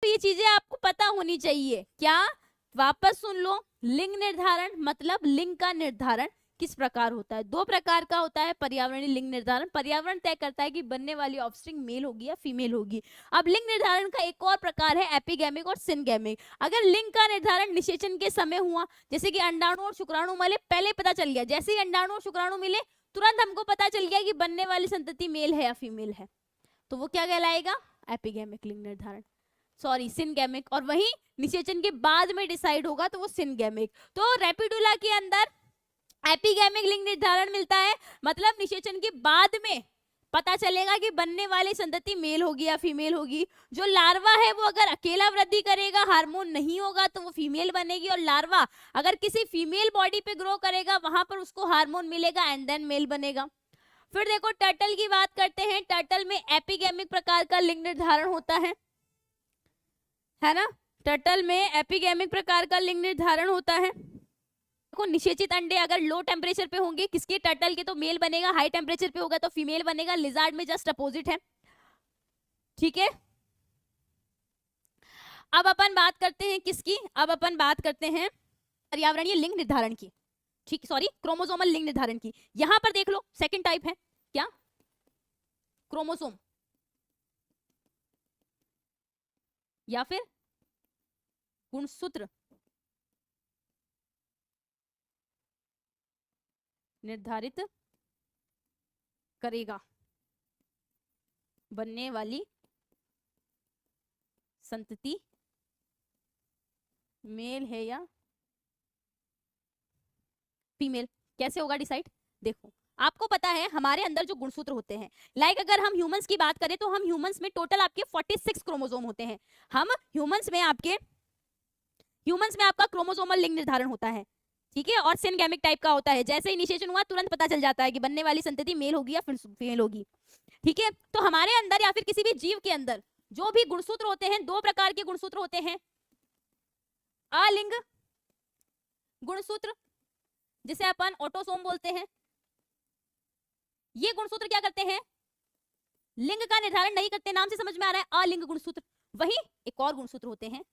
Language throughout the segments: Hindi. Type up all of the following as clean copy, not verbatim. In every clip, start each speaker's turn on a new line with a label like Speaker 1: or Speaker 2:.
Speaker 1: तो ये चीजें आपको पता होनी चाहिए। क्या? वापस सुन लो, लिंग निर्धारण मतलब लिंग का निर्धारण किस प्रकार होता है। दो प्रकार का होता है पर्यावरणीय लिंग निर्धारण। पर्यावरण तय करता है कि बनने वाली ऑफस्प्रिंग मेल होगी या फीमेल होगी। अब लिंग निर्धारण का एक और प्रकार है एपिगैमिक और सिनगैमिक। अगर लिंग का निर्धारण निषेचन के समय हुआ, जैसे कि अंडाणु और शुक्राणु मिले, पहले पता चल गया, जैसे ही अंडाणु और शुक्राणु मिले तुरंत हमको पता चल गया कि बनने वाली संतति मेल है या फीमेल है, तो वो क्या कहलाएगा? एपिगैमिक लिंग निर्धारण, सॉरी सिनगैमिक। और वही निषेचन के बाद में डिसाइड होगा तो वो सिनगैमिक। तो रेपिडुला के अंदर एपिगैमिक लिंग निर्धारण मिलता है, मतलब निषेचन के बाद में पता चलेगा कि बनने वाली संतति मेल होगी या फीमेल होगी। जो लार्वा है वो अगर अकेला वृद्धि करेगा, हार्मोन नहीं होगा, तो वो फीमेल बनेगी। और लार्वा अगर किसी फीमेल बॉडी पे ग्रो करेगा, वहां पर उसको हार्मोन मिलेगा एंड देन मेल बनेगा। फिर देखो टर्टल की बात करते हैं। टर्टल में एपिगैमिक प्रकार का लिंग निर्धारण होता है ना। टर्टल में एपिगैमिक प्रकार का लिंग निर्धारण होता है। देखो निषेचित अंडे अगर लो टेम्परेचर पे होंगे, किसके? टर्टल के, तो मेल बनेगा। हाई टेम्परेचर पे होगा तो फीमेल बनेगा। लिजार्ड में जस्ट अपोजिट है, ठीक है। अब अपन बात करते हैं किसकी? अब अपन बात करते हैं पर्यावरणीय लिंग निर्धारण की, ठीक, सॉरी क्रोमोसोमल लिंग निर्धारण की। यहां पर देख लो सेकंड टाइप है क्या? क्रोमोसोम या फिर गुणसूत्र निर्धारित करेगा बनने वाली संतति मेल है या फीमेल। कैसे होगा डिसाइड? देखो आपको पता है हमारे अंदर जो गुणसूत्र होते हैं, लाइक अगर हम ह्यूमंस की बात करें तो हम ह्यूमंस में टोटल आपके 46 क्रोमोसोम होते हैं। हम ह्यूमंस में आपका क्रोमोसोमल लिंग निर्धारण होता है, ठीक है। और सिनगैमिक टाइप का होता है, जैसे ही इनिशिएशन हुआ तुरंत पता चल जाता है कि बनने वाली संतति मेल होगी या फीमेल होगी, ठीक है। तो हमारे अंदर या फिर किसी भी जीव के अंदर जो भी गुणसूत्र होते हैं, दो प्रकार के गुणसूत्र होते हैं। अलिंग गुणसूत्र जिसे अपन ऑटोसोम बोलते हैं। ये गुणसूत्र क्या करते हैं? लिंग का निर्धारण नहीं करते, नाम से समझ में आ रहा है, अलिंग गुणसूत्र। वही एक और गुणसूत्र होते हैं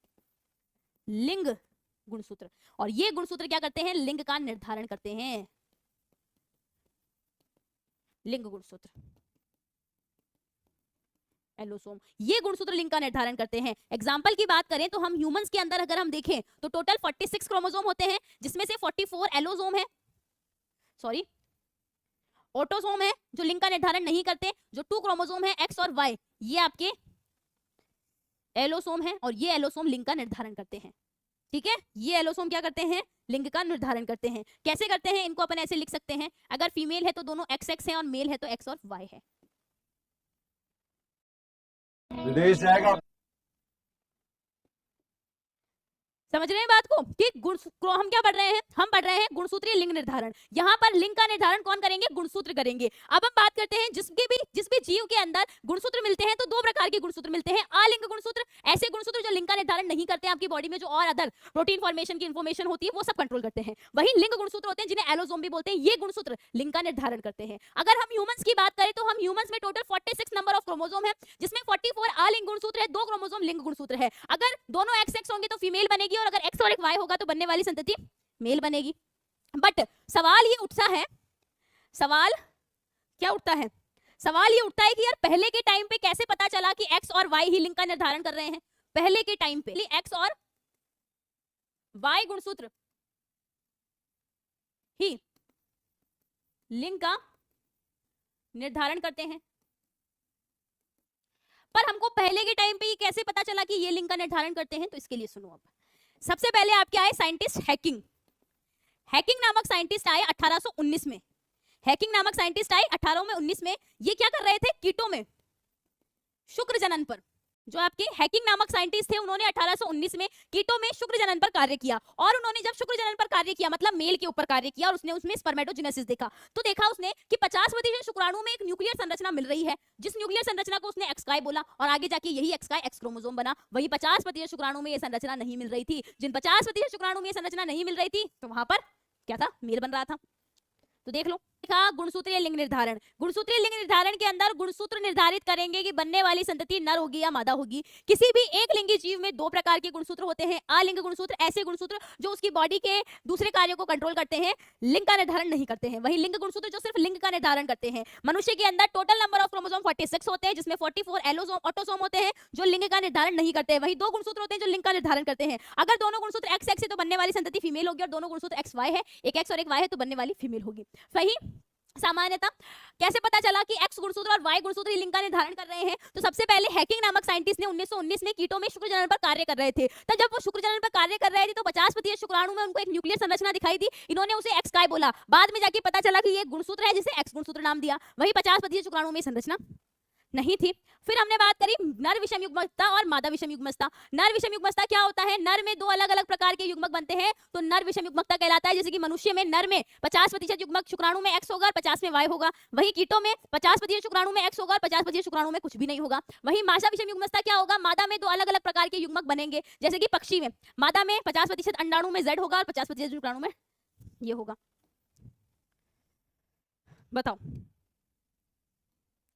Speaker 1: लिंग गुणसूत्र, और ये गुणसूत्र क्या करते हैं? लिंग का निर्धारण करते हैं। लिंग गुणसूत्र एलोसोम, ये गुणसूत्र लिंग का निर्धारण करते हैं। एग्जाम्पल की बात करें तो हम ह्यूमंस के अंदर अगर हम देखें तो टोटल 46 क्रोमोसोम होते हैं, जिसमें से 44 एलोसोम है, सॉरी ऑटोसोम है जो लिंग का निर्धारण नहीं करते। जो 2 क्रोमोसोम है एक्स और वाई, ये आपके एलोसोम है, और ये एलोसोम लिंग का निर्धारण करते हैं, ठीक है। ये एलोसोम क्या करते हैं? लिंग का निर्धारण करते हैं। कैसे करते हैं? इनको अपन ऐसे लिख सकते हैं, अगर फीमेल है तो दोनों XX है और मेल है तो X और Y है। विदेश जाएगा, समझ रहे हैं बात को कि हम क्या पढ़ रहे हैं? हम पढ़ रहे हैं गुणसूत्रीय लिंग निर्धारण। यहाँ पर लिंग का निर्धारण कौन करेंगे? गुणसूत्र करेंगे। अब हम बात करते हैं जिस भी जीव के अंदर गुणसूत्र मिलते हैं, तो दो प्रकार के गुणसूत्र मिलते हैं। अलिंग गुणसूत्र, ऐसे गुणसूत्र जो लिंग का निर्धारण नहीं करते हैं, आपकी बॉडी में जो और अदर प्रोटीन फॉर्मेशन की इंफॉर्मेशन होती है वो सब कंट्रोल करते हैं। वही लिंग गुणसूत्र होते हैं जिन्हें एलोसोम भी बोलते हैं, ये गुणसूत्र लिंग का निर्धारण करते हैं। अगर हम ह्यूमंस की बात करें तो हम ह्यूमंस में टोटल 46 नंबर ऑफ क्रोमोसोम है, जिसमें 44 अलिंग गुणसूत्र है, 2 क्रोमोसोम लिंग गुणसूत्र है। अगर दोनों XX होंगे तो फीमेल बनेगी, और अगर X और एक Y होगा तो बनने वाली संतति मेल बनेगी। बट सवाल ये उठता है, सवाल क्या उठता है? सवाल ये उठता है कि यार पहले के टाइम पे कैसे पता चला कि X और Y ही लिंग का निर्धारण कर रहे हैं? पहले के टाइम पे X और Y गुणसूत्र ही लिंग का निर्धारण करते हैं, पर हमको पहले के टाइम पे ये कैसे पता चला कि ये लिंग का निर्धारण करते हैं? तो इसके लिए सुनो। अब सबसे पहले आपके आए साइंटिस्ट हैकिंग। हैकिंग नामक साइंटिस्ट आए 1819 में। हैकिंग नामक साइंटिस्ट आए 1819 में। ये क्या कर रहे थे? कीटों में शुक्र जनन पर, जो आपके हैकिंग नामक साइंटिस्ट थे, उन्होंने 1819 में कीटों में शुक्र जनन पर कार्य किया। और उन्होंने जब शुक्र जनन पर कार्य किया, मतलब मेल के ऊपर कार्य किया, और उसने उसमें स्पर्मेटोजेनेसिस देखा, तो देखा उसने कि 50% शुक्राणु में एक न्यूक्लियर संरचना मिल रही है, जिस न्यूक्लियर संरचना को उसने XY बोला, और आगे जाके यही XY X क्रोमोसोम बना। वही 50% शुक्राणु में ये संरचना नहीं मिल रही थी। जिन 50% शुक्राणु में ये संरचना नहीं मिल रही थी, तो वहां पर क्या था? मेल बन रहा था। तो देख लो देखा गुणसूत्रीय लिंग निर्धारण। गुणसूत्रीय लिंग निर्धारण के अंदर गुणसूत्र निर्धारित करेंगे कि बनने वाली संतति नर होगी या मादा होगी। किसी भी एक लिंगी जीव में दो प्रकार के गुणसूत्र होते हैं, अलिंग गुणसूत्र, ऐसे गुणसूत्र जो उसकी बॉडी के दूसरे कार्यों को कंट्रोल करते हैं, लिंग का निर्धारण नहीं करते हैं। वहीं लिंग गुणसूत्र जो सिर्फ लिंग का निर्धारण करते हैं। मनुष्य के अंदर टोटल नंबर ऑफ क्रोमोसोम 46 होते हैं, जिसमें 44 एलोसोम ऑटोसोम होते हैं जो लिंग का निर्धारण नहीं करते हैं। वहीं दो गुणसूत्र होते हैं जो लिंग का निर्धारण करते हैं। अगर दोनों गुणसूत्र एक्स एक्स है तो बनने वाली संतति फीमेल होगी, और दोनों गुणसूत्र एक्स वाई है, एक एक्स और एक वाई है, तो बनने वाली फीमेल होगी। सही। सामान्यता कैसे पता चला कि एक्स गुणसूत्र और वाई गुणसूत्र लिंग का निर्धारण कर रहे हैं? तो सबसे पहले हैकिंग नामक साइंटिस्ट ने 1919 में कीटों में शुक्र जनन पर कार्य कर रहे थे। तब जब वो शुक्र जनन पर कार्य कर रहे थे तो 50% शुक्राणु में उनको एक न्यूक्लियर संरचना दिखाई दी। इन्होंने उसे एक्स काय बोला। बाद में जाके पता चला कि ये गुणसूत्र है जिसे एक्स गुणसूत्र नाम दिया। वही 50% शुक्राणु में संरचना नहीं थी। फिर हमने बात करी नर विषम युग्मकता और मादा विषम युग्मकता। नर विषम युग्मकता क्या होता है? नर में दो अलग अलग प्रकार के युग्मक बनते हैं तो नर विषम युग्मकता कहलाता है। जैसे कि मनुष्य में नर में 50% युग्मक शुक्राणु में एक्स होगा और 50 में वाई होगा। वही कीटों में 50% शुक्राणु में एक्स होगा और 50% शुक्राणु में कुछ भी नहीं होगा। वही मादा विषम युग्मकता क्या होगा? मादा में दो अलग अलग प्रकार के युग्मक बनेंगे। जैसे कि पक्षी में मादा में 50% अंडाणु में जेड होगा और 50% शुक्राणु में ये होगा। बताओ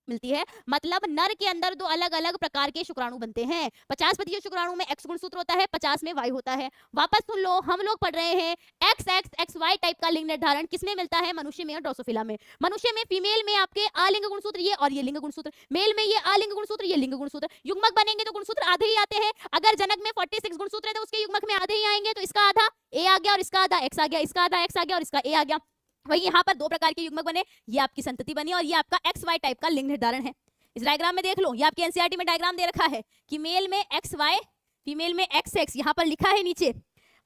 Speaker 1: मिलती है। मतलब नर के अंदर दो अलग अलग प्रकार के शुक्राणु बनते हैं। 50% शुक्राणु में एक्स गुणसूत्र होता है, 50 में वाई होता है। वापस सुन लो, हम लोग पढ़ रहे हैं X X X Y type का लिंग निर्धारण किसमें मिलता है? मनुष्य में और ड्रोसोफिला में। मनुष्य में फीमेल में आपके अलिंग गुणसूत्र ये और ये लिंग गुणसूत्र, मेल में ये अलिंग गुणसूत्र ये लिंग गुणसूत्र। युग्मक बनेंगे तो गुणसूत्र आधे ही आते हैं। अगर जनक में 46 गुणसूत्र है तो उसके युग्मक में आधे ही आएंगे, तो इसका आधा ए आ गया और इसका आधा एक्स आ गया, इसका आधा एक्स आ गया और इसका ए आ गया। वही यहाँ पर दो प्रकार के युग्मक बने, ये आपकी संतति बनी और ये आपका एक्स वाई टाइप का लिंग निर्धारण है। इस डायग्राम में देख लो, ये आपके एनसीईआरटी में डायग्राम दे रखा है कि मेल में एक्स वाई, फीमेल में एक्स एक्स। यहाँ पर लिखा है नीचे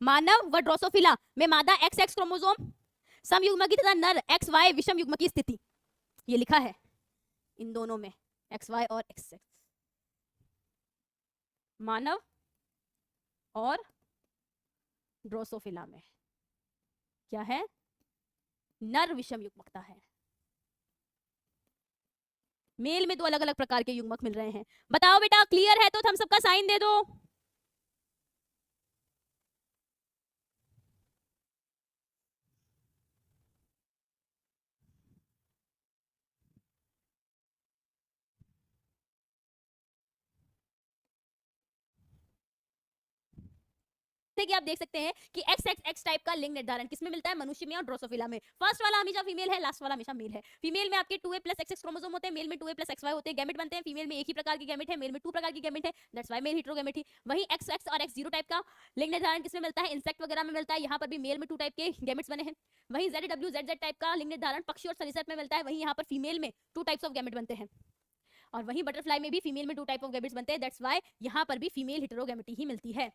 Speaker 1: मानव व ड्रोसोफिला में मादा एक्स एक्स क्रोमोसोम समयुग्मकी तथा नर एक्स वाई विषम युग्म की स्थिति, ये लिखा है इन दोनों में एक्स वाई और एक्स एक्स। मानव और ड्रोसोफिला में क्या है? नर विषम युग्मकता है। मेल में दो अलग अलग प्रकार के युग्मक मिल रहे हैं। बताओ बेटा क्लियर है तो थम्स अप का साइन दे दो। कि आप देख सकते हैं कि एक्स एक्स एक्स टाइप का लिंग निर्धारण किसमें मिलता है? मनुष्य में और ड्रोसोफिला में। फर्स्ट वाला हमेशा फीमेल है, लास्ट वाला हमेशा मेल है। फीमेल में आपके 2a + XX क्रोमोसोम होते हैं, मेल में 2a + XY होते हैं। गैमेट बनते हैं, फीमेल में एक ही प्रकार की गैमेट है, मेल में 2 प्रकार की गैमेट है, दैट्स व्हाई मेल हेटेरोगैमेटी। वही एक्स एक्स और एक्स जीरो टाइप का लिंग निर्धारण किसमें मिलता है? इंसेक्ट वगैरह में मिलता है। यहाँ पर भी मेल में 2 टाइप के गैमेट्स बने हैं। वही ZW ZZ टाइप का लिंग निर्धारण पक्षी और सरीसृप में मिलता है। वही यहाँ पर फीमेल में 2 टाइप्स ऑफ गैमेट बनते हैं और वहीं बटरफ्लाई में भी फीमेल में 2 टाइप ऑफ गैमेट्स बनते हैं, दैट्स व्हाई यहाँ पर भी फीमेल हेटेरोगैमेटी ही मिलती है।